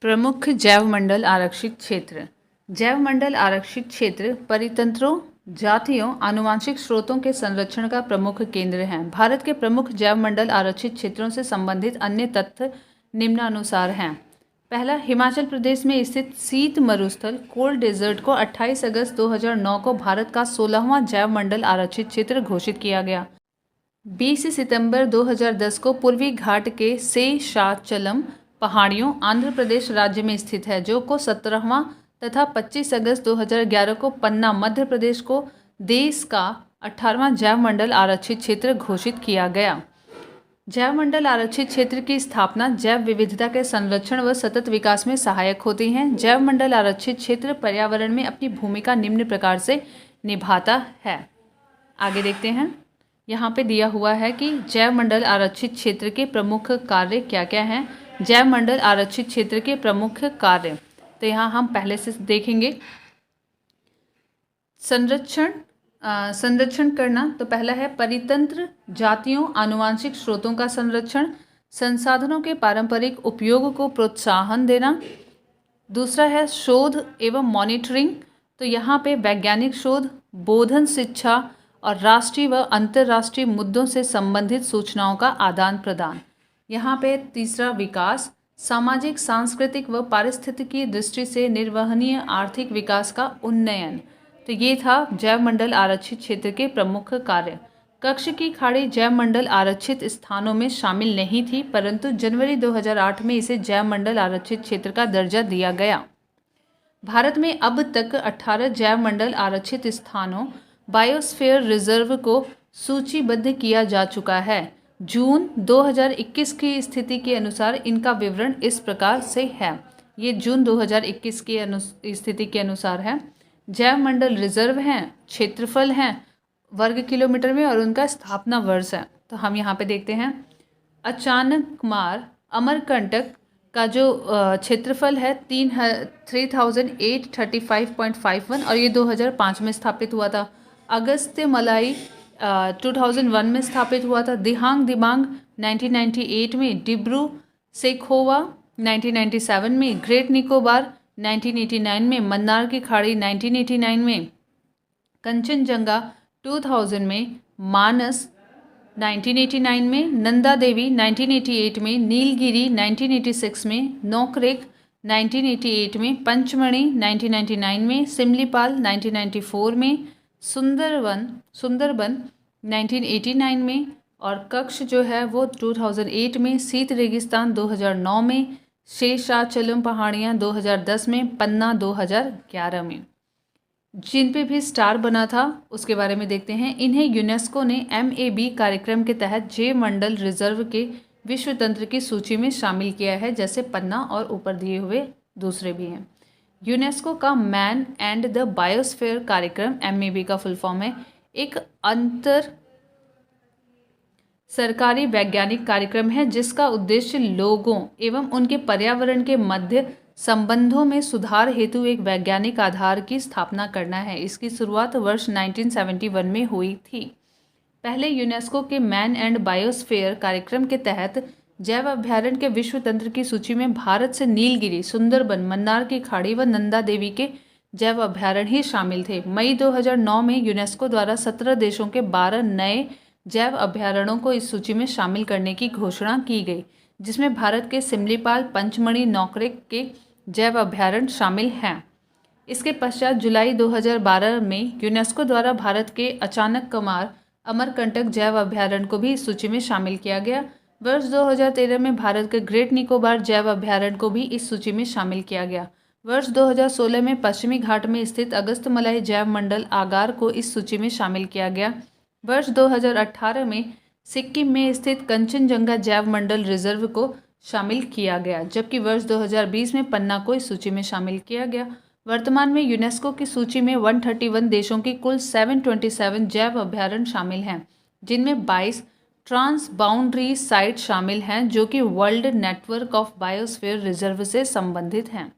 प्रमुख जैवमंडल आरक्षित क्षेत्र। जैवमंडल आरक्षित क्षेत्र परितंत्रों, जातियों, आनुवांशिक स्रोतों के संरक्षण का प्रमुख केंद्र है। भारत के प्रमुख जैवमंडल आरक्षित क्षेत्रों से संबंधित अन्य तथ्य निम्नानुसार हैं। पहला, हिमाचल प्रदेश में स्थित शीत मरुस्थल कोल्ड डेजर्ट को 28 अगस्त 2009 को भारत का 16वां जैवमंडल आरक्षित क्षेत्र घोषित किया गया। 20 सितंबर 2010 को पूर्वी घाट के शेषाचलम पहाड़ियों आंध्र प्रदेश राज्य में स्थित है, जो को 17वां तथा 25 अगस्त 2011 को पन्ना मध्य प्रदेश को देश का 18वां जैवमंडल आरक्षित क्षेत्र घोषित किया गया। जैवमंडल आरक्षित क्षेत्र की स्थापना जैव विविधता के संरक्षण व सतत विकास में सहायक होती हैं। जैवमंडल आरक्षित क्षेत्र पर्यावरण में अपनी भूमिका निम्न प्रकार से निभाता है। आगे देखते हैं। यहाँ पे दिया हुआ है कि जैवमंडल आरक्षित क्षेत्र के प्रमुख कार्य क्या क्या हैं। जैवमंडल आरक्षित क्षेत्र के प्रमुख कार्य, तो यहाँ हम पहले से देखेंगे। संरक्षण करना, तो पहला है परितंत्र, जातियों, आनुवांशिक स्रोतों का संरक्षण, संसाधनों के पारंपरिक उपयोग को प्रोत्साहन देना। दूसरा है शोध एवं मॉनिटरिंग, तो यहाँ पे वैज्ञानिक शोध, बोधन, शिक्षा और राष्ट्रीय व अंतर्राष्ट्रीय मुद्दों से संबंधित सूचनाओं का आदान प्रदान। यहाँ पे तीसरा विकास, सामाजिक, सांस्कृतिक व पारिस्थितिकी दृष्टि से निर्वहनीय आर्थिक विकास का उन्नयन। तो ये था जैवमंडल आरक्षित क्षेत्र के प्रमुख कार्य। कच्छ की खाड़ी जैवमंडल आरक्षित स्थानों में शामिल नहीं थी, परंतु जनवरी 2008 में इसे जैवमंडल आरक्षित क्षेत्र का दर्जा दिया गया। भारत में अब तक 18 जैवमंडल आरक्षित स्थानों बायोस्फीयर रिजर्व को सूचीबद्ध किया जा चुका है। जून 2021 की स्थिति के अनुसार इनका विवरण इस प्रकार से है। ये जून 2021 की स्थिति के अनुसार है। जैवमंडल रिजर्व हैं, क्षेत्रफल हैं वर्ग किलोमीटर में और उनका स्थापना वर्ष है। तो हम यहाँ पे देखते हैं। अचानकमार अमरकंटक का जो क्षेत्रफल है 3835.51 और ये 2005 में स्थापित हुआ था। अगस्त्य मलाई 2001 में स्थापित हुआ था। दिहांग दिबांग 1998 में, डिब्रू सेखोवा 1997 में, ग्रेट निकोबार 1989 में, मन्नार की खाड़ी 1989 में, कंचनजंगा 2000 में, मानस 1989 में, नंदा देवी 1988 में, नीलगिरी 1986 में, नोकरेक 1988 में, पंचमढ़ी 1999 में, सिमलीपाल 1994 में, सुंदरबन 1989 में और कच्छ जो है वो 2008 में, शीत रेगिस्तान 2009 में, शेषाचलम पहाड़ियाँ 2010 में, पन्ना 2011 में। जिन पे भी स्टार बना था उसके बारे में देखते हैं। इन्हें यूनेस्को ने MAB कार्यक्रम के तहत जैवमंडल रिजर्व के विश्व तंत्र की सूची में शामिल किया है, जैसे पन्ना और ऊपर दिए हुए दूसरे भी हैं। यूनेस्को का मैन एंड द बायोस्फीयर कार्यक्रम, MAB का फुल फॉर्म है, एक अंतर सरकारी वैज्ञानिक कार्यक्रम है जिसका उद्देश्य लोगों एवं उनके पर्यावरण के मध्य संबंधों में सुधार हेतु एक वैज्ञानिक आधार की स्थापना करना है। इसकी शुरुआत वर्ष 1971 में हुई थी। पहले यूनेस्को के मैन एंड बायोस्फीयर कार्यक्रम के तहत जैव अभ्यारण्य के विश्व तंत्र की सूची में भारत से नीलगिरी, सुंदरबन, मन्नार की खाड़ी व नंदा देवी के जैव अभ्यारण्य ही शामिल थे। मई 2009 में यूनेस्को द्वारा 17 देशों के 12 नए जैव अभ्यारण्यों को इस सूची में शामिल करने की घोषणा की गई, जिसमें भारत के सिमलीपाल, पंचमढ़ी, नौकरेक के जैव अभ्यारण्य शामिल हैं। इसके पश्चात जुलाई 2012 में यूनेस्को द्वारा भारत के अचानकमार अमरकंटक जैव अभ्यारण्य को भी इस सूची में शामिल किया गया। वर्ष 2013 में भारत के ग्रेट निकोबार जैव अभ्यारण्य को भी इस सूची में शामिल किया गया। वर्ष 2016 में पश्चिमी घाट में स्थित अगस्त्यमलाई जैवमंडल आगार को इस सूची में शामिल किया गया। वर्ष 2018 में सिक्किम में स्थित कंचनजंगा जैवमंडल रिजर्व को शामिल किया गया, जबकि वर्ष 2020 में पन्ना को इस सूची में शामिल किया गया। वर्तमान में यूनेस्को की सूची में 131 देशों की कुल 727 जैव अभ्यारण्य शामिल हैं, जिनमें 22 ट्रांस बाउंड्री साइट शामिल हैं जो कि world network of biosphere reserve से संबंधित हैं।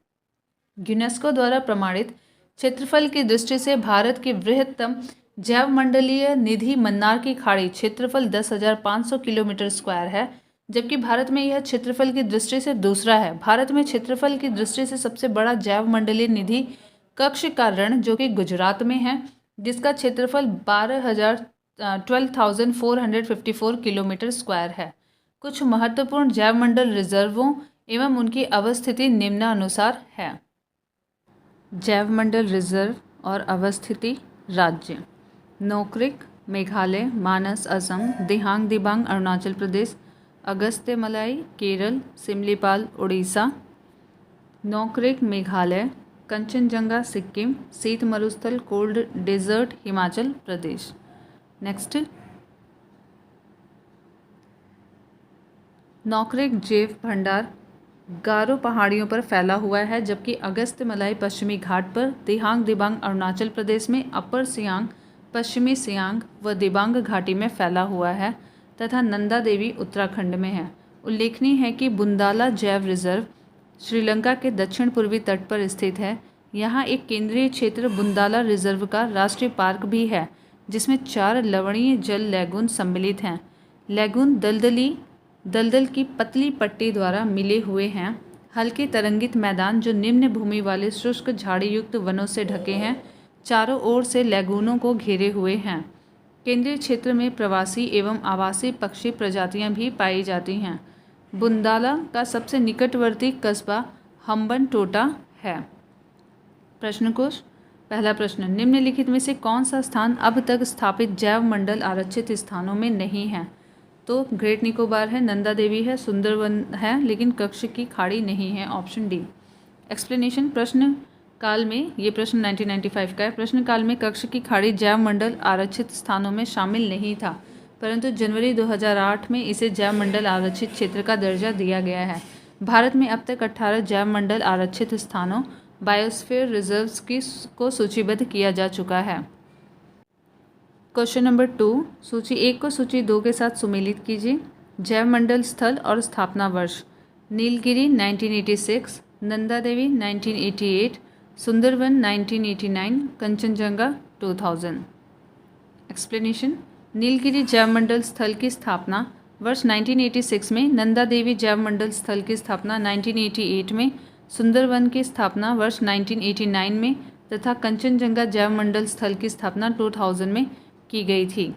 यूनेस्को द्वारा प्रमाणित क्षेत्रफल की दृष्टि से भारत की बृहत्तम जैवमंडलीय निधि मन्नार की खाड़ी क्षेत्रफल 10,500 किलोमीटर स्क्वायर है, जबकि भारत में यह क्षेत्रफल की दृष्टि से दूसरा है। भारत में क्षेत्रफल की दृष्टि से सबसे बड़ा जैव मंडलीय निधि कक्ष का रण जो कि गुजरात में है, जिसका क्षेत्रफल 12,454 किलोमीटर स्क्वायर है। कुछ महत्वपूर्ण जैव मंडल रिजर्वों एवं उनकी अवस्थिति निम्नानुसार है। जैव मंडल रिजर्व और अवस्थिति राज्य: नोकरेक मेघालय, मानस असम, दिहांग दिबांग अरुणाचल प्रदेश, अगस्त्यमलाई केरल, सिमलीपाल उड़ीसा। नोकरेक मेघालय, कंचनजंगा सिक्किम, शीत मरुस्थल कोल्ड डेजर्ट हिमाचल प्रदेश। नेक्स्ट, नोकरेक जैव भंडार गारो पहाड़ियों पर फैला हुआ है, जबकि अगस्त्यमलाई पश्चिमी घाट पर, दिहांग दिबांग अरुणाचल प्रदेश में, अपर सियांग, पश्चिमी सियांग व दिबांग घाटी में फैला हुआ है तथा नंदा देवी उत्तराखंड में है। उल्लेखनीय है कि बुंदाला जैव रिजर्व श्रीलंका के दक्षिण पूर्वी तट पर स्थित है। यहाँ एक केंद्रीय क्षेत्र बुंदाला रिजर्व का राष्ट्रीय पार्क भी है, जिसमें 4 लवणीय जल लैगून सम्मिलित हैं। लैगून दलदल की पतली पट्टी द्वारा मिले हुए हैं। हल्के तरंगित मैदान जो निम्न भूमि वाले शुष्क झाड़ी युक्त वनों से ढके हैं, चारों ओर से लैगूनों को घेरे हुए हैं। केंद्रीय क्षेत्र में प्रवासी एवं आवासीय पक्षी प्रजातियां भी पाई जाती हैं। बुंदाला का सबसे निकटवर्ती कस्बा हम्बनटोटा है। प्रश्न कोश: पहला प्रश्न, निम्नलिखित में से कौन सा स्थान अब तक स्थापित जैव मंडल आरक्षित स्थानों में नहीं है? तो ग्रेट निकोबार है, नंदा देवी है, सुंदरवन है, लेकिन कक्ष की खाड़ी नहीं है। Option D. एक्सप्लेनेशन: प्रश्न काल में, ये प्रश्न 1995 का है, प्रश्न काल में कक्ष की खाड़ी जैव मंडल आरक्षित स्थानों में शामिल नहीं था, परंतु जनवरी 2008 में इसे जैव मंडल आरक्षित क्षेत्र का दर्जा दिया गया है। भारत में अब तक 18 जैव मंडल आरक्षित स्थानों बायोस्फीयर रिजर्व्स को सूचीबद्ध किया जा चुका है। क्वेश्चन नंबर 2, सूची 1 को सूची 2 के साथ सुमेलित कीजिए। जैव मंडल स्थल और स्थापना वर्ष: नीलगिरी 1986, नंदा देवी 1988, सुंदरवन 1989, कंचनजंगा 2000। एक्सप्लेनेशन: नीलगिरी जैव मंडल स्थल की स्थापना वर्ष 1986 में, नंदा देवी जैव मंडल स्थल की स्थापना 1988 में, सुंदरवन की स्थापना वर्ष 1989 में तथा कंचनजंगा जैव मंडल स्थल की स्थापना 2000 में की गई थी।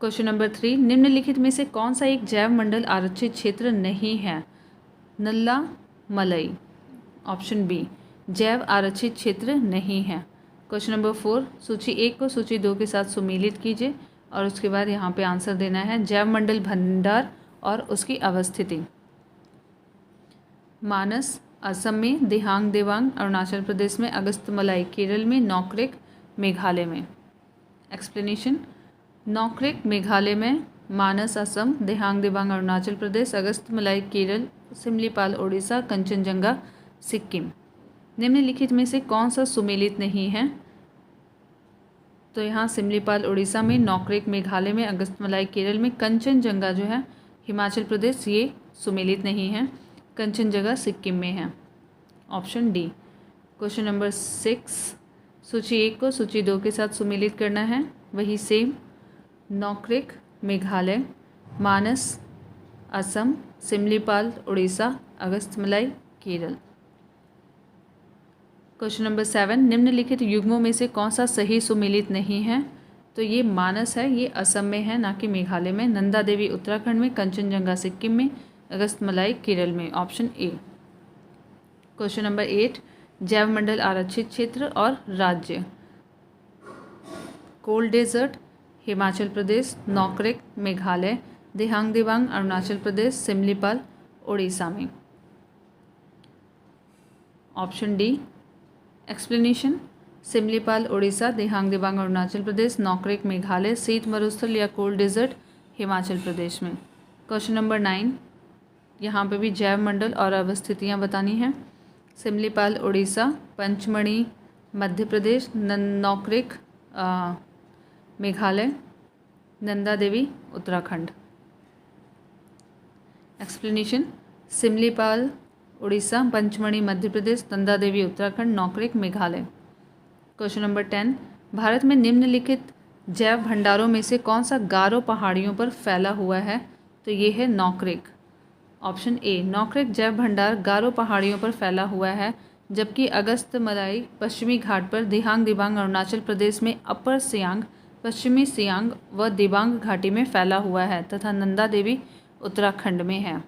क्वेश्चन नंबर 3, निम्नलिखित में से कौन सा एक जैव मंडल आरक्षित क्षेत्र नहीं है? नल्ला मलई, ऑप्शन बी, जैव आरक्षित क्षेत्र नहीं है। क्वेश्चन नंबर 4, सूची 1 को सूची 2 के साथ सुमेलित कीजिए और उसके बाद यहाँ पे आंसर देना है। जैव मंडल भंडार और उसकी अवस्थिति: मानस असम में, दिहांग दिबांग अरुणाचल प्रदेश में, अगस्त्यमलाई केरल में, नोकरेक मेघालय में। एक्सप्लेनेशन: नोकरेक मेघालय में, मानस असम, दिहांग दिबांग अरुणाचल प्रदेश, अगस्त्यमलाई केरल, सिमलीपाल उड़ीसा, कंचनजंगा सिक्किम। निम्नलिखित में से कौन सा सुमेलित नहीं है? तो यहाँ सिमलीपाल उड़ीसा में, नोकरेक मेघालय में, अगस्त्यमलाई केरल में, कंचनजंगा जो है हिमाचल प्रदेश, ये सुमेलित नहीं है। कंचनजंगा सिक्किम में है। Option D. क्वेश्चन नंबर 6, सूची 1 को सूची 2 के साथ सुमेलित करना है, वही सेम। नोकरेक मेघालय, मानस असम, सिमलीपाल उड़ीसा, अगस्त्यमलाई केरल। क्वेश्चन नंबर 7, निम्नलिखित युग्मों में से कौन सा सही सुमेलित नहीं है? तो ये मानस है, ये असम में है, ना कि मेघालय में। नंदा देवी उत्तराखंड में, कंचनजंगा सिक्किम में, अगस्त्यमलाई केरल में। Option A. क्वेश्चन नंबर 8, जैव मंडल आरक्षित क्षेत्र और राज्य: कोल्ड डेजर्ट हिमाचल प्रदेश, नोकरेक मेघालय, दिहांग दिबांग अरुणाचल प्रदेश, सिमलीपाल उड़ीसा में। Option D. Explanation: Simlipal Orissa, Dihang Dibang Arunachal Pradesh, Nokrek Meghalaya, शीत मरुस्थल या कोल्ड डेजर्ट हिमाचल प्रदेश में। क्वेश्चन नंबर 9, यहाँ पे भी जैव मंडल और अवस्थितियाँ बतानी हैं। Similipal Orissa, Pachmarhi Madhya Pradesh, Nokrek Meghalaya, Nanda Devi Uttarakhand. Explanation: Simlipal Orissa, Pachmarhi Madhya Pradesh, Nanda Devi Uttarakhand, Nokrek Meghalaya. Question number 10, Bharat में निम्नलिखित जैव भंडारों में से कौन सा गारो पहाड़ियों पर फैला हुआ है? तो ये है नॉकरेक। ऑप्शन ए, नॉकरेक जैव भंडार गारो पहाड़ियों पर फैला हुआ है, जबकि अगस्त्यमलाई पश्चिमी घाट पर, दिहांग दिबांग अरुणाचल प्रदेश में, अपर सियांग पश्चिमी सियांग व दिबांग घाटी में फैला हुआ है तथा नंदा देवी उत्तराखंड में है।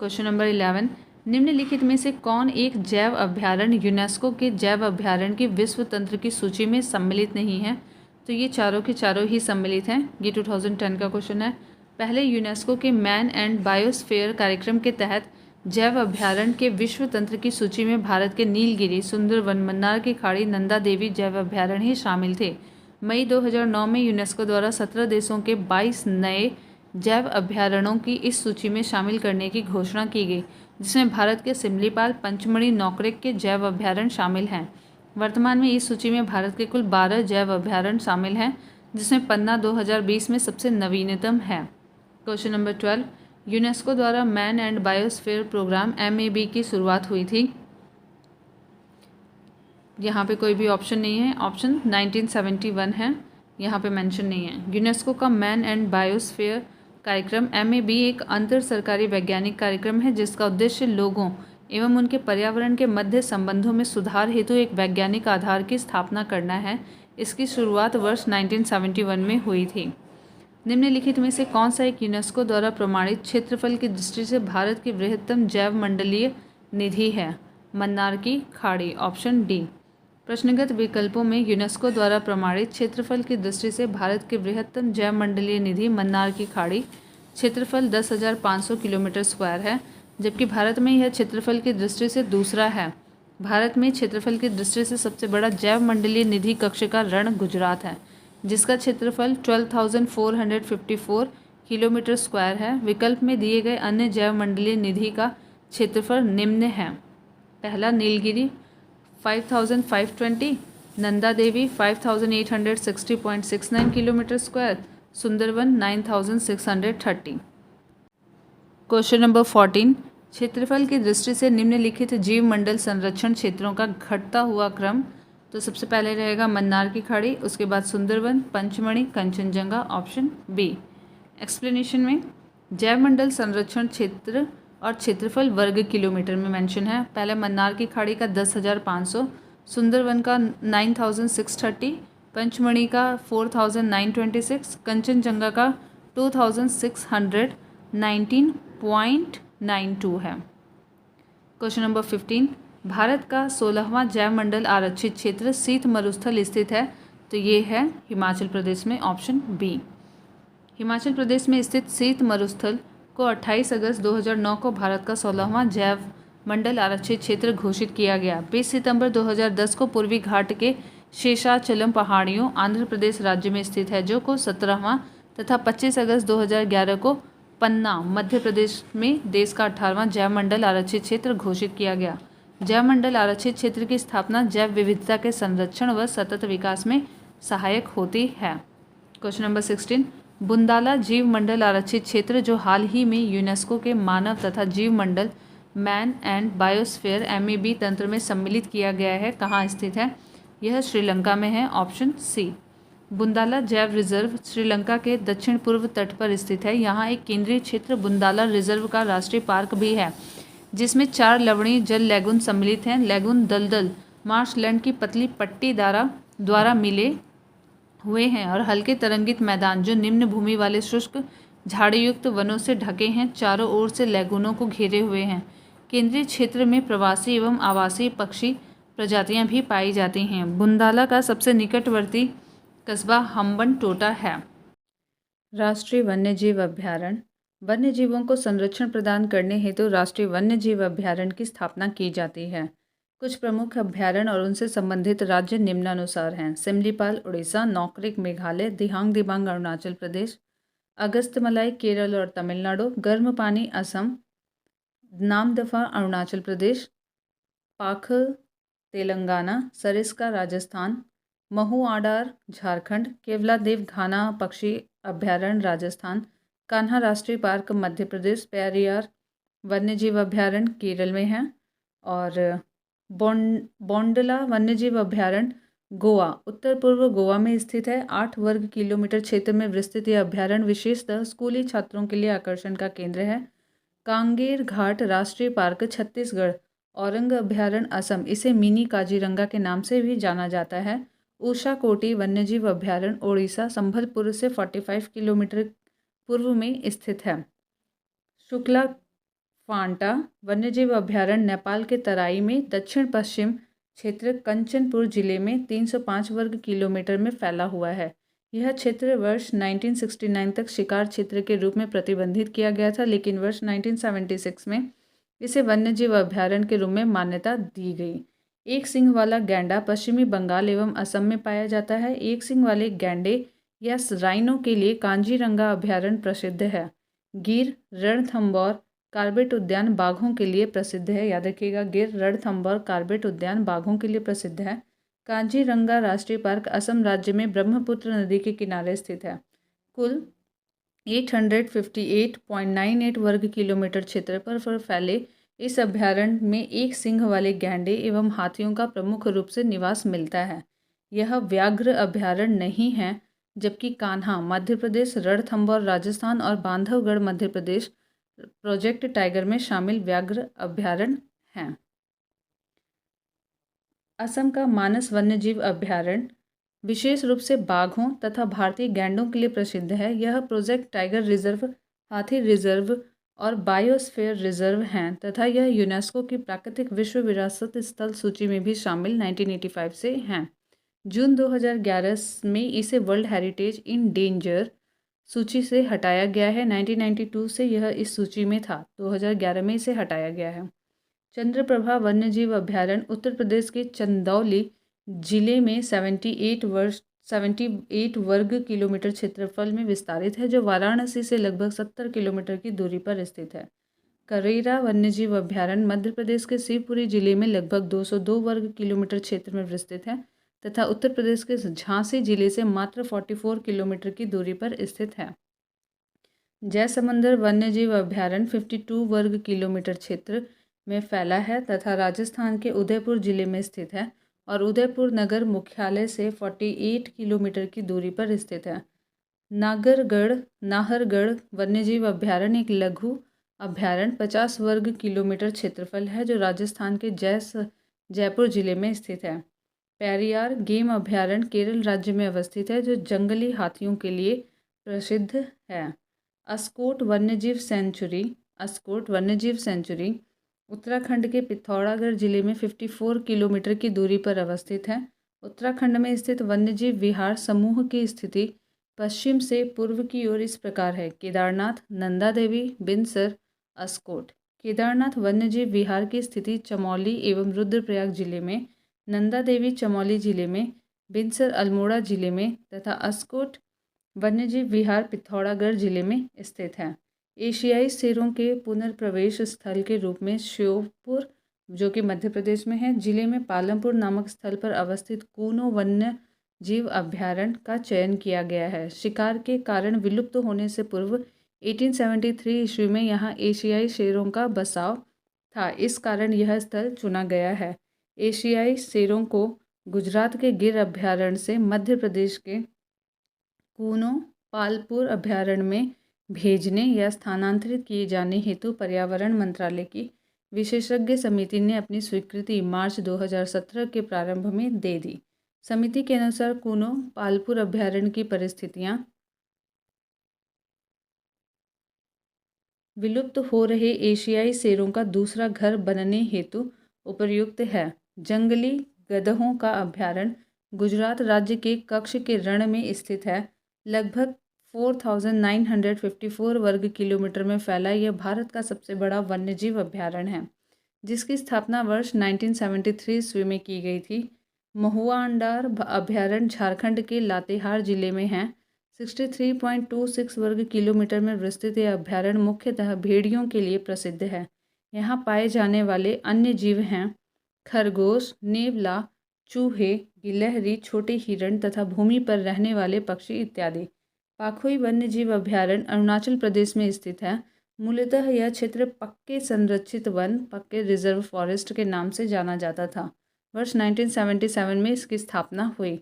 क्वेश्चन नंबर 11, निम्नलिखित में से कौन एक जैव अभ्यारण्य यूनेस्को के जैव अभ्यारण्य की विश्व तंत्र की सूची में सम्मिलित नहीं है? तो ये चारों के चारों ही सम्मिलित हैं। ये 2010 का क्वेश्चन है। पहले यूनेस्को के मैन एंड बायोस्फीयर कार्यक्रम के तहत जैव अभ्यारण्य के विश्व तंत्र की सूची में भारत के नीलगिरी, सुंदरवन, मन्नार की खाड़ी, नंदा देवी जैव अभ्यारण्य ही शामिल थे। मई 2009 में यूनेस्को द्वारा 17 देशों के 22 नए जैव अभ्यारण्यों की इस सूची में शामिल करने की घोषणा की गई, जिसमें भारत के सिमलीपाल, पंचमढ़ी, नॉकरेक के जैव अभ्यारण्य शामिल हैं। वर्तमान में इस सूची में भारत के कुल 12 जैव अभ्यारण्य शामिल हैं, जिसमें पन्ना 2020 में सबसे नवीनतम है। क्वेश्चन नंबर 12, यूनेस्को द्वारा man and biosphere programme MAB की शुरुआत हुई थी। यहाँ पे कोई भी ऑप्शन नहीं है, ऑप्शन 1971 है, यहाँ पे मेंशन नहीं है। यूनेस्को का मैन एंड बायोस्फीयर कार्यक्रम MAB एक अंतर सरकारी वैज्ञानिक कार्यक्रम है जिसका उद्देश्य लोगों एवं उनके पर्यावरण के मध्य संबंधों में सुधार हेतु एक वैज्ञानिक आधार की स्थापना करना है। इसकी शुरुआत वर्ष 1971 में हुई थी। निम्नलिखित में से कौन सा एक यूनेस्को द्वारा प्रमाणित क्षेत्रफल की दृष्टि से भारत की बृहत्तम जैव मंडलीय निधि है? मन्नार की खाड़ी। Option D. प्रश्नगत विकल्पों में यूनेस्को द्वारा प्रमाणित क्षेत्रफल की दृष्टि से भारत की बृहत्तम जैव मंडलीय निधि मन्नार की खाड़ी, क्षेत्रफल 10,500 किलोमीटर स्क्वायर है, जबकि भारत में यह क्षेत्रफल की दृष्टि से दूसरा है। भारत में क्षेत्रफल की दृष्टि से सबसे बड़ा जैव मंडलीय निधि कक्ष का रण गुजरात है, जिसका क्षेत्रफल 12,454 किलोमीटर स्क्वायर है। विकल्प में दिए गए अन्य जैव मंडलीय निधि का क्षेत्रफल निम्न है। पहला Nilgiri 5,520, Nanda Devi 5,860.69 kilometre square, Sundarban 9,630। Question number 14, क्षेत्रफल की दृष्टि से निम्नलिखित जीव मंडल संरक्षण क्षेत्रों का घटता हुआ क्रम। तो सबसे पहले रहेगा मन्नार की खाड़ी, उसके बाद Sundarban, Pachmarhi, Kanchenjunga. Option B. Explanation में जैव मंडल संरक्षण क्षेत्र और क्षेत्रफल वर्ग किलोमीटर में मेंशन है। पहले मन्नार की खाड़ी का 10,500, सुंदरवन का 9,630, पंचमढ़ी का 4,926, कंचनजंगा का 2,619.92 है। क्वेश्चन नंबर 15, भारत का 16वां जैव मंडल आरक्षित क्षेत्र शीत मरुस्थल स्थित है। तो ये है हिमाचल प्रदेश में। Option B. हिमाचल प्रदेश में स्थित शीत मरुस्थल को 28 अगस्त 2009 को भारत का 16वां जैव मंडल आरक्षित क्षेत्र घोषित किया गया। 20 सितंबर 2010 को पूर्वी घाट के शेषाचलम पहाड़ियों आंध्र प्रदेश राज्य में स्थित है, जो को 17वां तथा 25 अगस्त 2011 को पन्ना मध्य प्रदेश में देश का 18वां जैव मंडल आरक्षित क्षेत्र घोषित किया गया। जैव मंडल आरक्षित क्षेत्र की स्थापना जैव विविधता के संरक्षण व सतत विकास में सहायक होती है। क्वेश्चन नंबर 16, बुंदाला जीव मंडल आरक्षित क्षेत्र जो हाल ही में यूनेस्को के मानव तथा जीव मंडल मैन एंड बायोस्फीयर MAB तंत्र में सम्मिलित किया गया है, कहाँ स्थित है? यह श्रीलंका में है। ऑप्शन सी। बुंदाला जैव रिजर्व श्रीलंका के दक्षिण पूर्व तट पर स्थित है। यहाँ एक केंद्रीय क्षेत्र बुंदाला रिजर्व का राष्ट्रीय पार्क भी है, जिसमें 4 लवणीय जल लैगून सम्मिलित हैं। लैगून दलदल मार्शलैंड की पतली पट्टी द्वारा मिले हुए हैं और हल्के तरंगित मैदान जो निम्न भूमि वाले शुष्क झाड़ीयुक्त वनों से ढके हैं चारों ओर से लैगूनों को घेरे हुए हैं। केंद्रीय क्षेत्र में प्रवासी एवं आवासीय पक्षी प्रजातियां भी पाई जाती हैं। बुंदाला का सबसे निकटवर्ती कस्बा हम्बनटोटा है। राष्ट्रीय वन्यजीव अभ्यारण्य वन्यजीवों को संरक्षण प्रदान करने हेतु राष्ट्रीय वन्यजीव अभ्यारण्य की स्थापना की जाती है। कुछ प्रमुख अभ्यारण्य और उनसे संबंधित राज्य निम्नानुसार हैं: सिमलीपाल उड़ीसा, नॉकरेक मेघालय, दिहांग दिबांग अरुणाचल प्रदेश, अगस्त्यमलाई केरल और तमिलनाडु, गर्म पानी असम, नामदफा अरुणाचल प्रदेश, पाखल तेलंगाना, सरिस्का राजस्थान, महुआडार झारखंड, केवलादेव घाना पक्षी अभ्यारण्य राजस्थान, कान्हा राष्ट्रीय पार्क मध्य प्रदेश, पेरियार वन्यजीव अभ्यारण्य केरल में है और बोंडला वन्यजीव अभ्यारण्य गोवा उत्तर पूर्व गोवा में स्थित है। 8 वर्ग किलोमीटर क्षेत्र में विस्तृत यह अभ्यारण्य विशेषतः स्कूली छात्रों के लिए आकर्षण का केंद्र है। कांगेर घाट राष्ट्रीय पार्क छत्तीसगढ़, औरंग अभ्यारण्य असम, इसे मिनी काजीरंगा के नाम से भी जाना जाता है। उषाकोटी वन्यजीव अभ्यारण्य ओडिशा संबलपुर से 45 किलोमीटर पूर्व में स्थित है। शुक्ला फांटा वन्यजीव अभ्यारण्य नेपाल के तराई में दक्षिण पश्चिम क्षेत्र कंचनपुर जिले में 305 वर्ग किलोमीटर में फैला हुआ है। यह क्षेत्र वर्ष 1969 तक शिकार क्षेत्र के रूप में प्रतिबंधित किया गया था, लेकिन वर्ष 1976 में इसे वन्यजीव अभ्यारण्य के रूप में मान्यता दी गई। एक सींग वाला गैंडा पश्चिमी बंगाल एवं असम में पाया जाता है। एक सींग वाले गैंडे या राइनो के लिए कांजीरंगा अभ्यारण्य प्रसिद्ध है। गिर रणथंभौर कार्बेट उद्यान बाघों के लिए प्रसिद्ध है। याद रखिएगा, गिर रणथंभौर कार्बेट उद्यान बाघों के लिए प्रसिद्ध है। कांजीरंगा राष्ट्रीय पार्क असम राज्य में ब्रह्मपुत्र नदी के किनारे स्थित है। कुल 858.98 वर्ग किलोमीटर क्षेत्र पर फैले इस अभ्यारण्य में एक सिंह वाले गैंडे एवं हाथियों का प्रमुख रूप से निवास मिलता है। यह व्याघ्र अभ्यारण्य नहीं है, जबकि कान्हा मध्य प्रदेश, रणथंभौर राजस्थान और बांधवगढ़ मध्य प्रदेश प्रोजेक्ट टाइगर में शामिल व्याघ्र अभ्यारण्य हैं। असम का मानस वन्यजीव अभ्यारण्य विशेष रूप से बाघों तथा भारतीय गैंडों के लिए प्रसिद्ध है। यह प्रोजेक्ट टाइगर रिजर्व, हाथी रिजर्व और बायोस्फीयर रिजर्व हैं तथा यह यूनेस्को की प्राकृतिक विश्व विरासत स्थल सूची में भी शामिल 1985 से हैं। जून 2011 में इसे वर्ल्ड हेरिटेज इन डेंजर सूची से हटाया गया है। 1992 से यह इस सूची में था, 2011 में इसे हटाया गया है। चंद्रप्रभा वन्यजीव अभ्यारण्य उत्तर प्रदेश के चंदौली जिले में 78 वर्ग किलोमीटर क्षेत्रफल में विस्तारित है, जो वाराणसी से लगभग 70 किलोमीटर की दूरी पर स्थित है। करेरा वन्यजीव अभ्यारण्य मध्य प्रदेश के शिवपुरी जिले में लगभग 202 वर्ग किलोमीटर क्षेत्र में विस्तृत है तथा उत्तर प्रदेश के झांसी जिले से मात्र 44 किलोमीटर की दूरी पर स्थित है। जयसमुंदर वन्यजीव अभ्यारण्य 52 वर्ग किलोमीटर क्षेत्र में फैला है तथा राजस्थान के उदयपुर जिले में स्थित है और उदयपुर नगर मुख्यालय से 48 किलोमीटर की दूरी पर स्थित है। नाहरगढ़ वन्यजीव अभ्यारण्य एक लघु अभ्यारण्य 50 वर्ग किलोमीटर क्षेत्रफल है, जो राजस्थान के जयपुर जिले में स्थित है। पेरियार गेम अभ्यारण्य केरल राज्य में अवस्थित है, जो जंगली हाथियों के लिए प्रसिद्ध है। अस्कोट वन्यजीव सेंचुरी उत्तराखंड के पिथौरागढ़ जिले में 54 किलोमीटर की दूरी पर अवस्थित है। उत्तराखंड में स्थित वन्यजीव विहार समूह की स्थिति पश्चिम से पूर्व की ओर इस प्रकार है: केदारनाथ, नंदा देवी, बिनसर, अस्कोट। केदारनाथ वन्यजीव विहार की स्थिति चमोली एवं रुद्रप्रयाग जिले में, नंदा देवी चमोली जिले में, बिनसर अल्मोड़ा जिले में तथा अस्कोट वन्यजीव विहार पिथौरागढ़ जिले में स्थित है। एशियाई शेरों के पुनर्प्रवेश स्थल के रूप में श्योपुर, जो कि मध्य प्रदेश में है, जिले में पालमपुर नामक स्थल पर अवस्थित कूनो वन्य जीव अभ्यारण्य का चयन किया गया है। शिकार के कारण विलुप्त होने से पूर्व 1873 ईस्वी में यहाँ एशियाई शेरों का बसाव था, इस कारण यह स्थल चुना गया है। एशियाई शेरों को गुजरात के गिर अभ्यारण्य से मध्य प्रदेश के कूनो पालपुर अभ्यारण्य में भेजने या स्थानांतरित किए जाने हेतु पर्यावरण मंत्रालय की विशेषज्ञ समिति ने अपनी स्वीकृति मार्च 2017 के प्रारंभ में दे दी। समिति के अनुसार कूनो पालपुर अभ्यारण्य की परिस्थितियां विलुप्त हो रहे एशियाई शेरों का दूसरा घर बनने हेतु उपयुक्त है। जंगली गधों का अभ्यारण्य गुजरात राज्य के कच्छ के रण में स्थित है। लगभग 4954 वर्ग किलोमीटर में फैला यह भारत का सबसे बड़ा वन्यजीव अभ्यारण्य है, जिसकी स्थापना वर्ष 1973 ईस्वी में की गई थी। महुआ अंडार अभ्यारण्य झारखंड के लातेहार जिले में है। 63.26 वर्ग किलोमीटर में विस्तृत यह अभ्यारण्य मुख्यतः भेड़ियों के लिए प्रसिद्ध है। यहाँ पाए जाने वाले अन्य जीव हैं खरगोश, नेवला, चूहे, गिलहरी, छोटे हिरण तथा भूमि पर रहने वाले पक्षी इत्यादि। पाखुई वन्यजीव अभ्यारण्य अरुणाचल प्रदेश में स्थित है। मूलतः यह क्षेत्र पक्के संरक्षित वन, पक्के रिजर्व फॉरेस्ट के नाम से जाना जाता था। वर्ष 1977 में इसकी स्थापना हुई।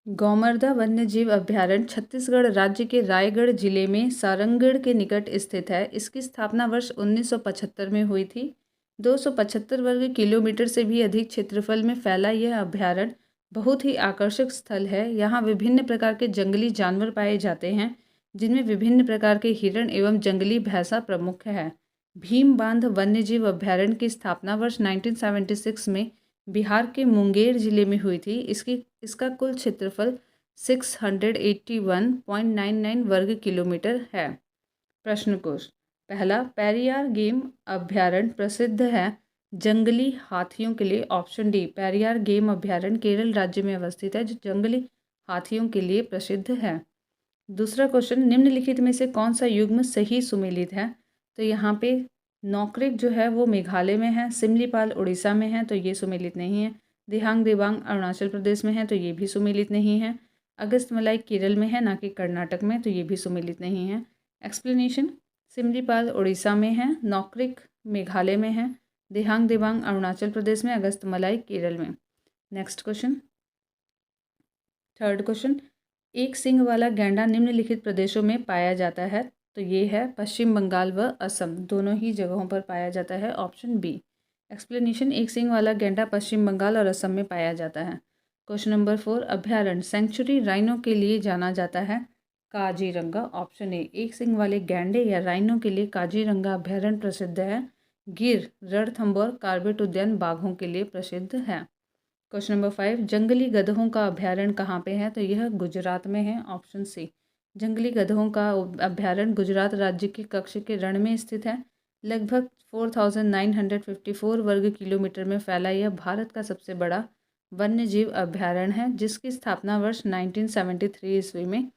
गौमर्दा वन्यजीव अभयारण्य छत्तीसगढ़ राज्य के रायगढ़ जिले में सारंगढ़ के निकट स्थित है। इसकी स्थापना वर्ष 1975 में हुई थी। 275 वर्ग किलोमीटर से भी अधिक क्षेत्रफल में फैला यह अभयारण्य बहुत ही आकर्षक स्थल है। यहाँ विभिन्न प्रकार के जंगली जानवर पाए जाते हैं, जिनमें विभिन्न प्रकार के हिरण एवं जंगली भैंसा प्रमुख है। भीम बांध वन्यजीव अभयारण्य की स्थापना वर्ष 1976 में बिहार के मुंगेर जिले में हुई थी। इसका कुल क्षेत्रफल 681.99 वर्ग किलोमीटर है। प्रश्न कोश पहला, पेरियार गेम अभयारण्य प्रसिद्ध है जंगली हाथियों के लिए। ऑप्शन डी, पेरियार गेम अभयारण्य केरल राज्य में अवस्थित है, जो जंगली हाथियों के लिए प्रसिद्ध है। दूसरा क्वेश्चन, निम्नलिखित में से कौन सा युग्म सही सुमेलित है? तो यहाँ पे नौक्रिक जो है वो मेघालय में है, सिमलीपाल उड़ीसा में है, तो ये सुमेलित नहीं है। दिहांग दिबांग अरुणाचल प्रदेश में है, तो ये भी सुमेलित नहीं है। अगस्तमलाई केरल में है, ना कि कर्नाटक में, तो ये भी सुमेलित नहीं है। एक्सप्लेनेशन, सिमलीपाल उड़ीसा में है, नौक्रिक मेघालय में है, दिहांग दिबांग अरुणाचल प्रदेश में, अगस्तमलाई केरल में। नेक्स्ट क्वेश्चन, थर्ड क्वेश्चन, एक सींग वाला गैंडा निम्नलिखित प्रदेशों में पाया जाता है। तो ये है पश्चिम बंगाल व असम, दोनों ही जगहों पर पाया जाता है। Option B. एक्सप्लेनेशन, एक सींग वाला गैंडा पश्चिम बंगाल और असम में पाया जाता है। क्वेश्चन नंबर 4, अभयारण्य सेंचुरी राइनो के लिए जाना जाता है। काजीरंगा। ऑप्शन ए, एक सींग वाले गैंडे या राइनो के लिए काजीरंगा अभयारण्य प्रसिद्ध है। गिर, रणथंभौर कार्बेट उद्यान बाघों के लिए प्रसिद्ध है। क्वेश्चन नंबर 5, जंगली गधों का अभयारण्य कहाँ पे है? तो यह गुजरात में है। Option C. जंगली गधों का अभयारण्य गुजरात राज्य के कच्छ के रण में स्थित है। लगभग 4954 वर्ग किलोमीटर में फैला यह भारत का सबसे बड़ा वन्यजीव अभयारण्य है, जिसकी स्थापना वर्ष 1973 ईस्वी में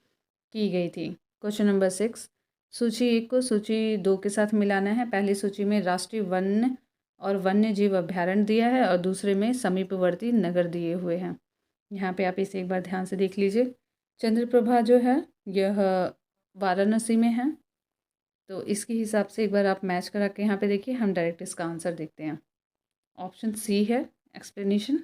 की गई थी। क्वेश्चन नंबर 6, सूची 1 को सूची 2 के साथ मिलाना है। पहली सूची में राष्ट्रीय वन और वन्यजीव अभयारण्य दिया है और दूसरे में समीपवर्ती नगर दिए हुए हैं। यहाँ पे आप इसे एक बार ध्यान से देख लीजिए। चंद्रप्रभा जो है यह वाराणसी में है, तो इसके हिसाब से एक बार आप मैच करा के यहाँ पे देखिए। हम डायरेक्ट इसका आंसर देखते हैं। ऑप्शन सी है। एक्सप्लेनेशन,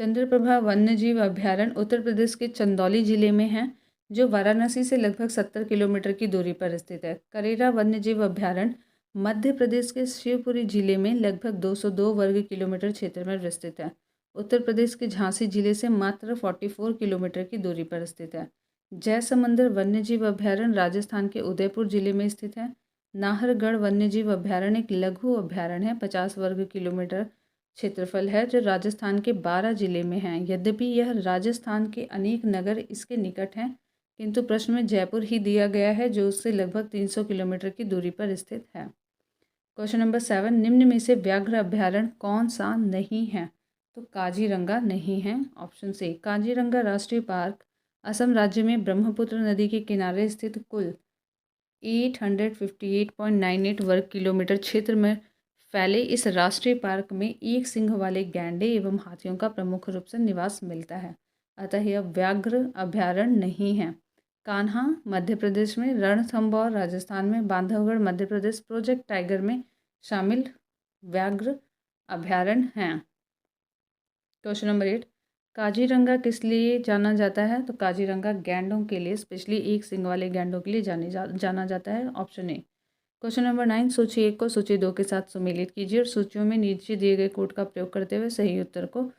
चंद्रप्रभा वन्यजीव अभयारण्य उत्तर प्रदेश के चंदौली जिले में है, जो वाराणसी से लगभग 70 किलोमीटर की दूरी पर स्थित है। करेरा वन्यजीव अभयारण्य मध्य प्रदेश के शिवपुरी जिले में लगभग 202 वर्ग किलोमीटर क्षेत्र में विस्तृत है। उत्तर प्रदेश के झांसी जिले से मात्र 44 किलोमीटर की दूरी पर स्थित है। जयसमुंदर वन्यजीव अभयारण्य राजस्थान के उदयपुर जिले में स्थित है। नाहरगढ़ वन्यजीव अभयारण्य एक लघु अभयारण्य है, 50 वर्ग किलोमीटर क्षेत्रफल है, जो राजस्थान के 12 जिले में है। यद्यपि यह राजस्थान के अनेक नगर इसके निकट हैं, किंतु प्रश्न में जयपुर ही दिया गया है, जो उससे लगभग 300 किलोमीटर की दूरी पर स्थित है। क्वेश्चन नंबर 7, निम्न में से व्याघ्र अभयारण्य कौन सा नहीं है? तो काजीरंगा नहीं है। ऑप्शन सी। काजीरंगा राष्ट्रीय पार्क असम राज्य में ब्रह्मपुत्र नदी के किनारे स्थित कुल 858.98 वर्ग किलोमीटर क्षेत्र में फैले इस राष्ट्रीय पार्क में एक सिंह वाले गैंडे एवं हाथियों का प्रमुख रूप से निवास मिलता है, अतः यह व्याघ्र अभयारण्य नहीं है। कान्हा मध्य प्रदेश में, रणथंभौर राजस्थान में, बांधवगढ़ मध्य प्रदेश प्रोजेक्ट टाइगर में शामिल व्याघ्र अभयारण्य हैं। क्वेश्चन नंबर 8, काजीरंगा किस लिए जाना जाता है? तो काजीरंगा गैंडों के लिए, स्पेशली एक सिंग वाले गैंडों के लिए जाना जाता है। Option A. क्वेश्चन नंबर 9, सूची 1 को सूची 2 के साथ सुमेलित कीजिए और सूचियों में नीचे दिए गए कोड का प्रयोग करते हुए सही उत्तर को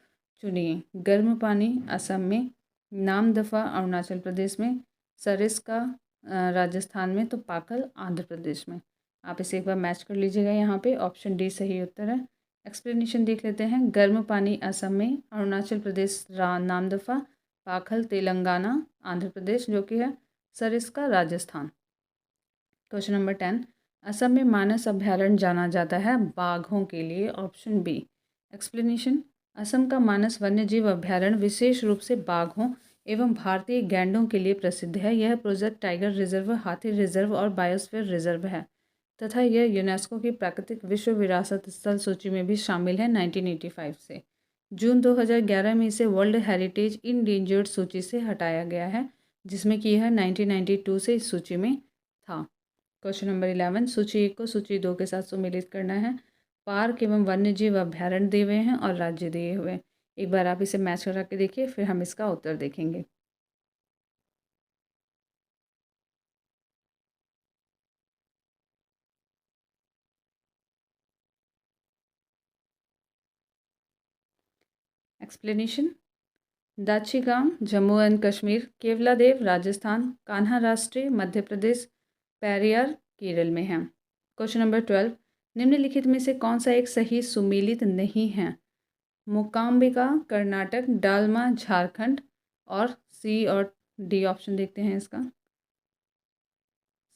चुनिए। गर्म पानी असम में, नामदफा अरुणाचल प्रदेश में, सरिस्का राजस्थान में, तो पाकल आंध्र प्रदेश में। आप इसे एक बार मैच कर लीजिएगा। यहाँ पे ऑप्शन डी सही उत्तर है। एक्सप्लेनेशन देख लेते हैं। गर्म पानी असम में, अरुणाचल प्रदेश नामदफा, पाखल तेलंगाना, आंध्र प्रदेश जो कि है, सरिस्का राजस्थान। क्वेश्चन नंबर 10, असम में मानस अभयारण्य जाना जाता है बाघों के लिए। Option B. एक्सप्लेनेशन, असम का मानस वन्यजीव अभयारण्य विशेष रूप से बाघों एवं भारतीय गैंडों के लिए प्रसिद्ध है। यह प्रोजेक्ट टाइगर रिजर्व, हाथी रिजर्व और बायोस्फीयर रिजर्व है तथा यह यूनेस्को की प्राकृतिक विश्व विरासत स्थल सूची में भी शामिल है 1985 से। जून 2011 में इसे वर्ल्ड हेरिटेज इंडेंजर्ड सूची से हटाया गया है, जिसमें कि यह 1992 से इस सूची में था। क्वेश्चन नंबर 11, सूची 1 को सूची 2 के साथ सुमेलित करना है। पार्क एवं वन्यजीव अभ्यारण्य दिए हुए हैं और राज्य दिए हुए हैं। एक बार आप इसे मैच करा के देखिए, फिर हम इसका उत्तर देखेंगे। एक्सप्लेनेशन। दाची गांव जम्मू एंड कश्मीर, केवलादेव राजस्थान, कान्हा राष्ट्रीय मध्य प्रदेश, पेरियार केरल में है। क्वेश्चन नंबर 12, निम्नलिखित में से कौन सा एक सही सुमेलित नहीं है? मूकांबिका कर्नाटक, डालमा झारखंड और सी और डी ऑप्शन देखते हैं इसका।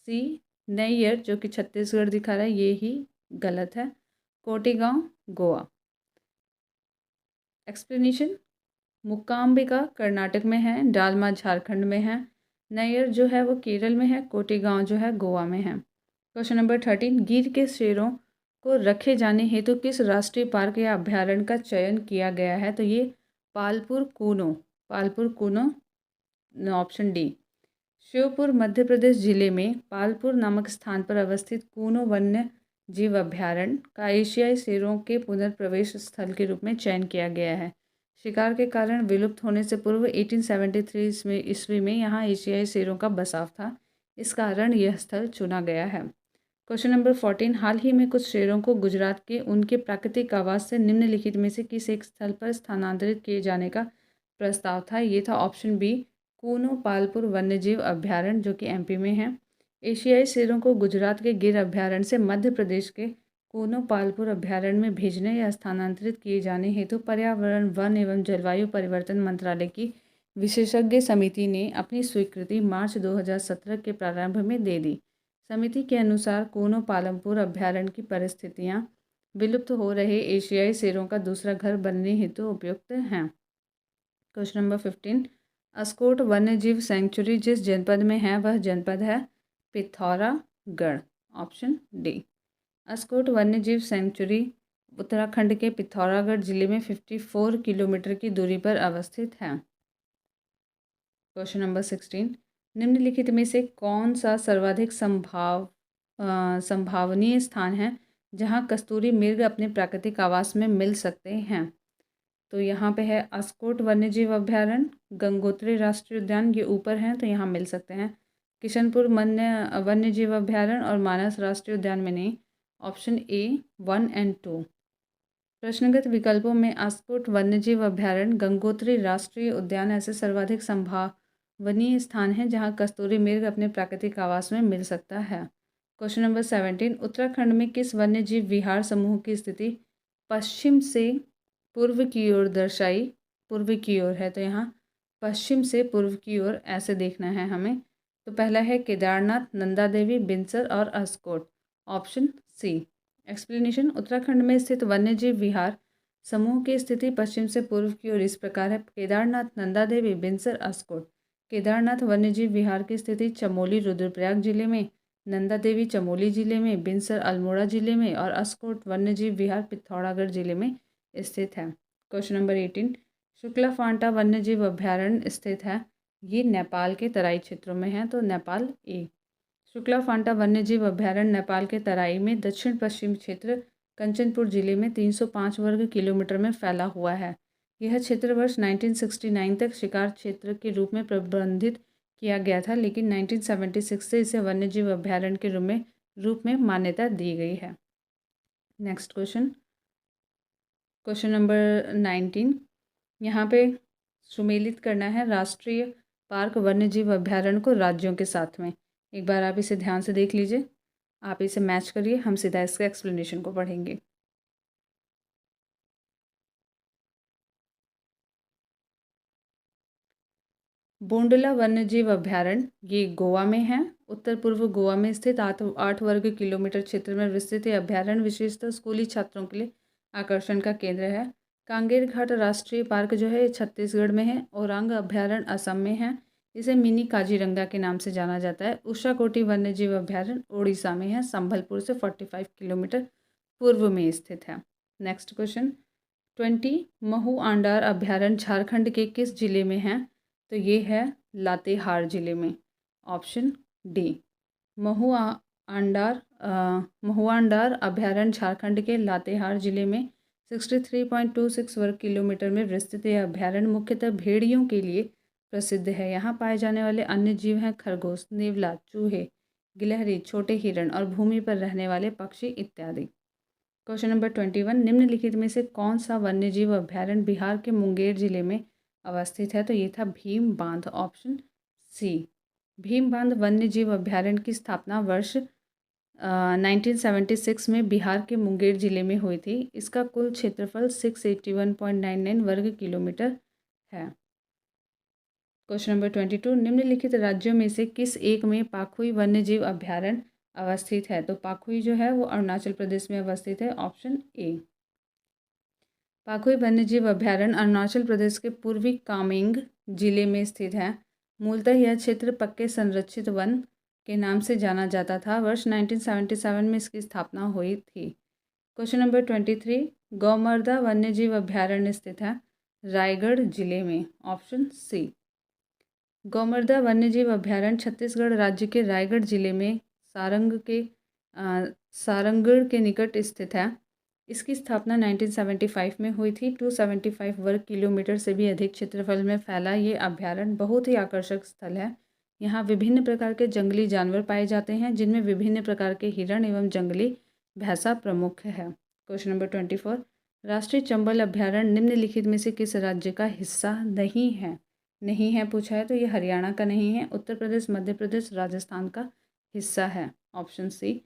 सी नैयर जो कि छत्तीसगढ़ दिखा रहा है, ये ही गलत है। कोटेगांव गोवा। एक्सप्लेनेशन। मूकांबिका कर्नाटक में है, डालमा झारखंड में है, नैयर जो है वो केरल में है, कोटेगांव जो है गोवा में है। क्वेश्चन नंबर 13, गिर के शेरों को रखे जाने हेतु किस राष्ट्रीय पार्क या अभ्यारण्य का चयन किया गया है? तो ये पालपुर कूनो ऑप्शन डी। श्योपुर मध्य प्रदेश जिले में पालपुर नामक स्थान पर अवस्थित कूनो वन्य जीव अभ्यारण्य का एशियाई शेरों के पुनर्प्रवेश स्थल के रूप में चयन किया गया है। शिकार के कारण विलुप्त होने से पूर्व 1873 ईस्वी में यहाँ एशियाई शेरों का बसाव था। इस कारण यह स्थल चुना गया है। क्वेश्चन नंबर 14, हाल ही में कुछ शेरों को गुजरात के उनके प्राकृतिक आवास से निम्नलिखित में से किस एक स्थल पर स्थानांतरित किए जाने का प्रस्ताव था? ये था ऑप्शन बी, कूनो पालपुर वन्यजीव अभ्यारण्य जो कि एमपी में है। एशियाई शेरों को गुजरात के गिर अभ्यारण्य से मध्य प्रदेश के कूनो पालपुर अभ्यारण्य में भेजने या स्थानांतरित किए जाने हेतु पर्यावरण, वन एवं जलवायु परिवर्तन मंत्रालय की विशेषज्ञ समिति ने अपनी स्वीकृति मार्च 2017 के प्रारंभ में दे दी। समिति के अनुसार कूनो पालमपुर अभ्यारण्य की परिस्थितियां विलुप्त हो रहे एशियाई शेरों का दूसरा घर बनने हेतु उपयुक्त हैं। क्वेश्चन नंबर 15, अस्कोट वन्यजीव सेंचुरी जिस जनपद में है वह जनपद है पिथौरागढ़। Option D. अस्कोट वन्यजीव सेंचुरी उत्तराखंड के पिथौरागढ़ जिले में 54 किलोमीटर की दूरी पर अवस्थित है। क्वेश्चन नंबर 16, निम्नलिखित में से कौन सा सर्वाधिक संभावनीय स्थान है जहां कस्तूरी मृग अपने प्राकृतिक आवास में मिल सकते हैं? तो यहाँ पे है अस्कोट वन्यजीव अभ्यारण्य, गंगोत्री राष्ट्रीय उद्यान, ये ऊपर हैं तो यहाँ मिल सकते हैं। किशनपुर वन्यजीव अभ्यारण्य और मानस राष्ट्रीय उद्यान में नहीं। Option A 1 and 2। प्रश्नगत विकल्पों में अस्कोट वन्यजीव अभ्यारण्य, गंगोत्री राष्ट्रीय उद्यान ऐसे सर्वाधिक संभावनीय स्थान हैं जहां कस्तूरी मृग अपने प्राकृतिक आवास में मिल सकता है। क्वेश्चन नंबर 17, उत्तराखंड में किस वन्यजीव विहार समूह की स्थिति पश्चिम से पूर्व की ओर दर्शाई पूर्व की ओर है? तो यहाँ पश्चिम से पूर्व की ओर ऐसे देखना है हमें। तो पहला है केदारनाथ, नंदा देवी, बिनसर और Askot. Option C. Explanation. Uttarakhand में स्थित वन्यजीव विहार समूह की स्थिति पश्चिम से पूर्व की ओर इस प्रकार है: केदारनाथ, नंदा देवी, बिनसर, अस्कोट। केदारनाथ वन्यजीव विहार की स्थिति चमोली रुद्रप्रयाग जिले में, नंदा देवी चमोली जिले में, बिनसर अल्मोड़ा जिले में और अस्कोट वन्यजीव विहार पिथौरागढ़ जिले में स्थित है। क्वेश्चन नंबर 18, शुक्ला फांटा वन्यजीव अभ्यारण्य स्थित है, ये नेपाल के तराई क्षेत्रों में है, तो नेपाल ए। शुक्ला फांटा वन्यजीव अभ्यारण्य नेपाल के तराई में दक्षिण पश्चिम क्षेत्र कंचनपुर जिले में 305 वर्ग किलोमीटर में फैला हुआ है। यह क्षेत्र वर्ष 1969 तक शिकार क्षेत्र के रूप में प्रबंधित किया गया था, लेकिन 1976 से इसे वन्यजीव अभ्यारण्य के रूप में मान्यता दी गई है। नेक्स्ट क्वेश्चन, क्वेश्चन नंबर 19, यहाँ पे सुमेलित करना है राष्ट्रीय पार्क वन्यजीव अभ्यारण्य को राज्यों के साथ में। एक बार आप इसे ध्यान से देख लीजिए, आप इसे मैच करिए, हम सीधा इसके एक्सप्लेनेशन को पढ़ेंगे। बोंडला वन्यजीव अभ्यारण्य ये गोवा में है। उत्तर पूर्व गोवा में स्थित 8 वर्ग किलोमीटर क्षेत्र में विस्तृत अभ्यारण्य विशेषतः स्कूली छात्रों के लिए आकर्षण का केंद्र है। कांगेर घाट राष्ट्रीय पार्क जो है छत्तीसगढ़ में है। ओरांग अभ्यारण्य असम में है, इसे मिनी काजीरंगा के नाम से जाना जाता है। उषाकोटी वन्यजीव अभ्यारण्य ओडिशा में है, संभलपुर से 45 किलोमीटर पूर्व में स्थित है। नेक्स्ट क्वेश्चन 20, महू आंडार अभ्यारण्य झारखंड के किस जिले में है? तो ये है लातेहार जिले में। Option D. महू महुआंडार अभयारण्य झारखंड के लातेहार जिले में 63.26 वर्ग किलोमीटर में विस्तृत यह अभयारण्य मुख्यतः भेड़ियों के लिए प्रसिद्ध है। यहाँ पाए जाने वाले अन्य जीव हैं खरगोश, नेवला, चूहे, गिलहरी, छोटे हिरण और भूमि पर रहने वाले पक्षी इत्यादि। क्वेश्चन नंबर 21, निम्नलिखित में से कौन सा वन्यजीव अभयारण्य बिहार के मुंगेर जिले में अवस्थित है? तो ये था भीम बांध, ऑप्शन सी। भीम बांध वन्यजीव अभयारण्य की स्थापना वर्ष 1976 में बिहार के मुंगेर जिले में हुई थी। इसका कुल क्षेत्रफल 681.99 वर्ग किलोमीटर है। क्वेश्चन नंबर 22, निम्नलिखित राज्यों में से किस एक में पाखुई वन्यजीव अभयारण्य अवस्थित है? तो पाखुई जो है वो अरुणाचल प्रदेश में अवस्थित है, ऑप्शन ए। पाखुई वन्यजीव अभयारण्य अरुणाचल प्रदेश के पूर्वी कामेंग जिले में स्थित है। मूलतः यह क्षेत्र पक्के संरक्षित वन के नाम से जाना जाता था। वर्ष 1977 में इसकी स्थापना हुई थी। क्वेश्चन नंबर 23, गौमर्दा वन्यजीव अभयारण्य स्थित है रायगढ़ जिले में, ऑप्शन सी। गौमर्दा वन्यजीव अभयारण्य छत्तीसगढ़ राज्य के रायगढ़ जिले में सारंगढ़ के निकट स्थित है। इसकी स्थापना 1975 में हुई थी। 275 वर्ग किलोमीटर से भी अधिक क्षेत्रफल में फैला ये अभयारण्य बहुत ही आकर्षक स्थल है। यहाँ विभिन्न प्रकार के जंगली जानवर पाए जाते हैं, जिनमें विभिन्न प्रकार के हिरण एवं जंगली भैंसा प्रमुख है। क्वेश्चन नंबर 24, राष्ट्रीय चंबल अभयारण्य निम्नलिखित में से किस राज्य का हिस्सा नहीं है? नहीं है पूछा है तो ये हरियाणा का नहीं है, उत्तर प्रदेश, मध्य प्रदेश, राजस्थान का हिस्सा है, ऑप्शन सी।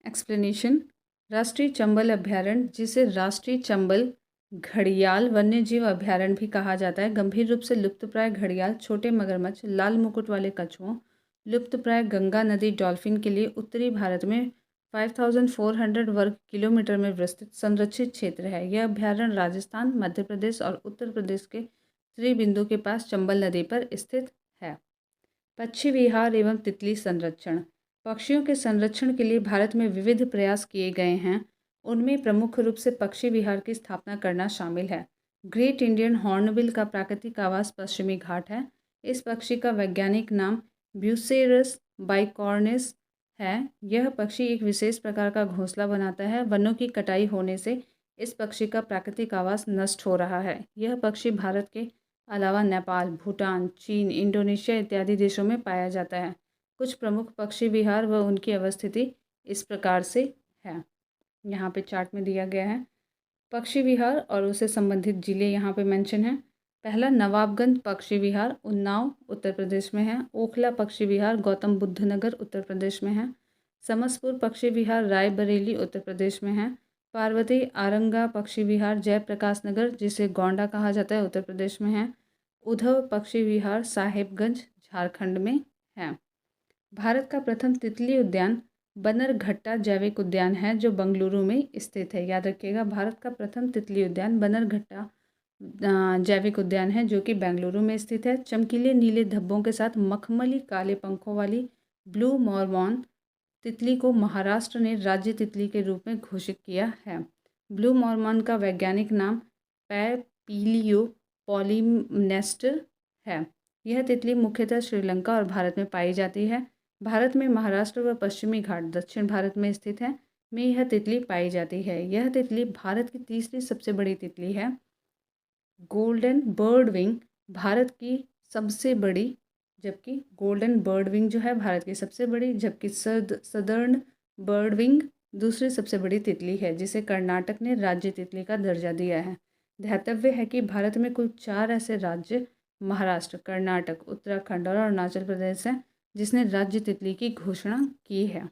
एक्सप्लेनेशन, राष्ट्रीय चंबल अभयारण्य, जिसे राष्ट्रीय चंबल घड़ियाल वन्यजीव अभयारण्य भी कहा जाता है, गंभीर रूप से लुप्तप्राय घड़ियाल, छोटे मगरमच्छ, लाल मुकुट वाले कछुओं, लुप्तप्राय गंगा नदी डॉल्फिन के लिए उत्तरी भारत में 5400 वर्ग किलोमीटर में विस्तृत संरक्षित क्षेत्र है। यह अभयारण्य राजस्थान, मध्य प्रदेश और उत्तर प्रदेश के त्रिबिंदु के पास चंबल नदी पर स्थित है। पक्षी विहार एवं तितली संरक्षण, पक्षियों के संरक्षण के लिए भारत में विविध प्रयास किए गए हैं। उनमें प्रमुख रूप से पक्षी विहार की स्थापना करना शामिल है। ग्रेट इंडियन हॉर्नबिल का प्राकृतिक आवास पश्चिमी घाट है। इस पक्षी का वैज्ञानिक नाम ब्यूसेरस बाइकॉर्निस है। यह पक्षी एक विशेष प्रकार का घोंसला बनाता है। वनों की कटाई होने से इस पक्षी का प्राकृतिक आवास नष्ट हो रहा है। यह पक्षी भारत के अलावा नेपाल, भूटान, चीन, इंडोनेशिया इत्यादि देशों में पाया जाता है। कुछ प्रमुख पक्षी विहार व उनकी अवस्थिति इस प्रकार से है, यहाँ पे चार्ट में दिया गया है। पक्षी विहार और उससे संबंधित जिले यहाँ पे मेंशन है। पहला नवाबगंज पक्षी विहार उन्नाव उत्तर प्रदेश में है। ओखला पक्षी विहार गौतम बुद्ध नगर उत्तर प्रदेश में है। समसपुर पक्षी विहार रायबरेली उत्तर प्रदेश में है। पार्वती आरंगा पक्षी विहार जयप्रकाश नगर, जिसे गोंडा कहा जाता है, उत्तर प्रदेश में है। उद्धव पक्षी विहार साहेबगंज झारखंड में है। भारत का प्रथम तितली उद्यान बनरघट्टा जैविक उद्यान है, जो बेंगलुरु में स्थित है। याद रखिएगा, भारत का प्रथम तितली उद्यान बनरघट्टा जैविक उद्यान है, जो कि बेंगलुरु में स्थित है। चमकीले नीले धब्बों के साथ मखमली काले पंखों वाली ब्लू मॉर्मॉन तितली को महाराष्ट्र ने राज्य तितली के रूप में घोषित किया है। ब्लू मॉर्मॉन का वैज्ञानिक नाम पैपिलियो पॉलीनेस्टर है। यह तितली मुख्यतः श्रीलंका और भारत में पाई जाती है। भारत में महाराष्ट्र व पश्चिमी घाट दक्षिण भारत में स्थित है में यह तितली पाई जाती है। यह तितली भारत की तीसरी सबसे बड़ी तितली है। गोल्डन बर्डविंग भारत की सबसे बड़ी, जबकि गोल्डन बर्डविंग जो है भारत की सबसे बड़ी, जबकि सदर्न बर्डविंग दूसरी सबसे बड़ी तितली है, जिसे कर्नाटक ने राज्य तितली का दर्जा दिया है। ध्यातव्य है कि भारत में कुल 4 ऐसे राज्य महाराष्ट्र, कर्नाटक, उत्तराखंड और अरुणाचल प्रदेश हैं, जिसने राज्य तितली की घोषणा की है।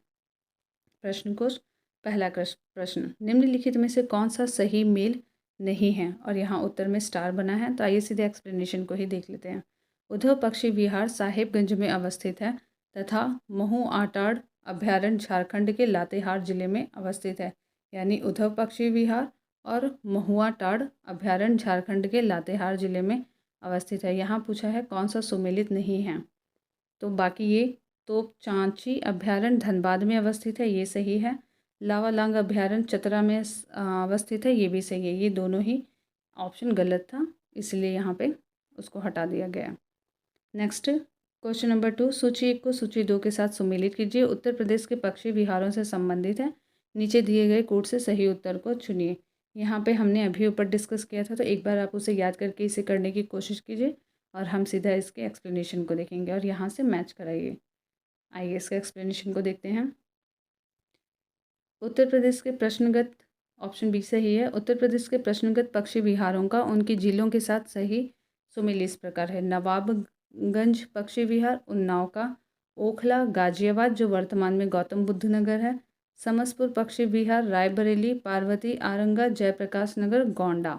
प्रश्न कोश पहला प्रश्न, निम्नलिखित में से कौन सा सही मेल नहीं है? और यहाँ उत्तर में स्टार बना है, तो आइए सीधे एक्सप्लेनेशन को ही देख लेते हैं। उद्धव पक्षी विहार साहेबगंज में अवस्थित है तथा महुआटाड़ अभयारण्य झारखंड के लातेहार जिले में अवस्थित है। यानी उद्धव पक्षी विहार और महुआटाड़ अभयारण्य झारखंड के लातेहार जिले में अवस्थित है। यहाँ पूछा है कौन सा सुमेलित नहीं है, तो बाकी ये तोपचांची अभयारण्य धनबाद में अवस्थित है, ये सही है। लावालांग अभयारण्य चतरा में अवस्थित है, ये भी सही है। ये दोनों ही ऑप्शन गलत था, इसलिए यहाँ पे उसको हटा दिया गया। नेक्स्ट क्वेश्चन नंबर 2, सूची 1 को सूची 2 के साथ सुमेलित कीजिए। उत्तर प्रदेश के पक्षी विहारों से संबंधित है। नीचे दिए गए कोड से सही उत्तर को चुनिए। यहाँ पे हमने अभी ऊपर डिस्कस किया था, तो एक बार आप उसे याद करके इसे करने की कोशिश कीजिए और हम सीधा इसके एक्सप्लेनेशन को देखेंगे और यहाँ से मैच कराइए। आइए इसका एक्सप्लेनेशन को देखते हैं। उत्तर प्रदेश के प्रश्नगत, ऑप्शन बी सही है। उत्तर प्रदेश के प्रश्नगत पक्षी विहारों का उनकी जिलों के साथ सही सुमेल इस प्रकार है। नवाबगंज पक्षी विहार उन्नाव का, ओखला गाजियाबाद जो वर्तमान में गौतम बुद्ध नगर है, समसपुर पक्षी विहार रायबरेली, पार्वती आरंगा जयप्रकाश नगर गोंडा।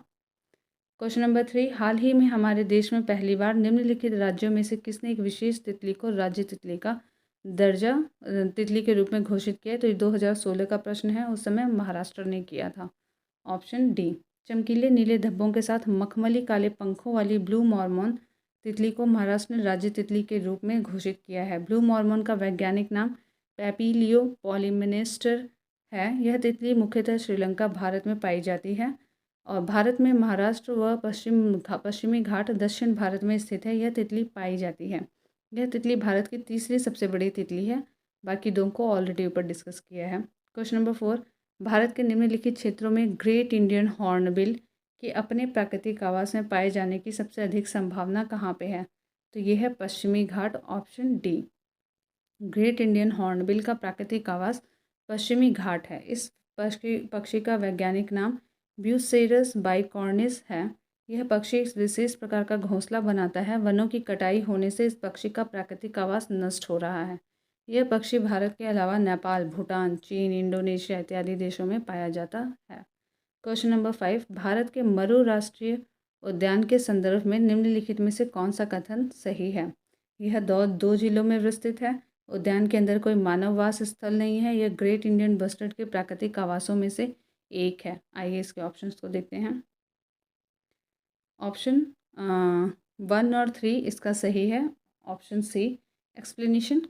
क्वेश्चन नंबर 3, हाल ही में हमारे देश में पहली बार निम्नलिखित राज्यों में से किसने एक विशेष तितली को राज्य तितली का दर्जा तितली के रूप में घोषित किया है? तो ये 2016 का प्रश्न है, उस समय महाराष्ट्र ने किया था। ऑप्शन डी, चमकीले नीले धब्बों के साथ मखमली काले पंखों वाली ब्लू मॉर्मोन तितली को महाराष्ट्र ने राज्य तितली के रूप में घोषित किया है। ब्लू मॉर्मोन का वैज्ञानिक नाम पैपिलियो पॉलीमिनेस्टर है। यह तितली मुख्यतः श्रीलंका भारत में पाई जाती है और भारत में महाराष्ट्र व पश्चिमी घाट दक्षिण भारत में स्थित है। यह तितली पाई जाती है। यह तितली भारत की तीसरी सबसे बड़ी तितली है। बाकी दो को ऑलरेडी ऊपर डिस्कस किया है। क्वेश्चन नंबर 4, भारत के निम्नलिखित क्षेत्रों में ग्रेट इंडियन हॉर्नबिल के अपने प्राकृतिक आवास में पाए जाने की सबसे अधिक संभावना कहाँ पे है? तो ये है पश्चिमी घाट, option D. Great Indian hornbill का प्राकृतिक आवास पश्चिमी घाट है। इस पक्षी का वैज्ञानिक नाम ब्यूसेरस बाइकॉर्निस है। यह पक्षी एक विशेष प्रकार का घोंसला बनाता है। वनों की कटाई होने से इस पक्षी का प्राकृतिक आवास नष्ट हो रहा है। यह पक्षी भारत के अलावा नेपाल, भूटान, चीन, इंडोनेशिया इत्यादि देशों में पाया जाता है। क्वेश्चन नंबर 5, भारत के मरु राष्ट्रीय उद्यान के संदर्भ में निम्नलिखित में से कौन सा कथन सही है? यह दो जिलों में विस्तृत है। उद्यान के अंदर कोई मानववास स्थल नहीं है। यह ग्रेट इंडियन बस्टर्ड के प्राकृतिक आवासों में से एक है। आइए इसके ऑप्शंस को देखते हैं। ऑप्शन 1 और 3 इसका सही है। Option C. एक्सप्लेनेशन,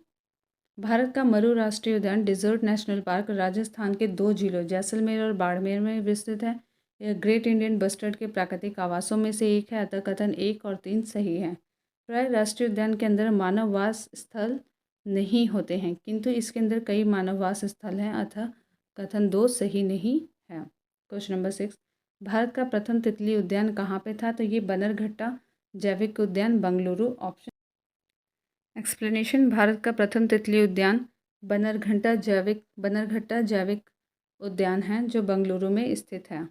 भारत का मरु राष्ट्रीय उद्यान डिजर्ट नेशनल पार्क राजस्थान के 2 जिलों जैसलमेर और बाड़मेर में विस्तृत है। यह ग्रेट इंडियन बस्टर्ड के प्राकृतिक आवासों में से एक है, अतः कथन 1 और 3 सही है। प्राय राष्ट्रीय उद्यान के अंदर मानववास स्थल नहीं होते हैं, किंतु इसके अंदर कई मानववास स्थल हैं, अतः कथन 2 सही नहीं है। क्वेश्चन नंबर 6, भारत का प्रथम तितली उद्यान कहाँ पे था? तो ये बनरघट्टा जैविक उद्यान बेंगलुरु। ऑप्शन। एक्सप्लेनेशन, भारत का प्रथम तितली उद्यान बनरघट्टा जैविक उद्यान है जो बेंगलुरु में स्थित है।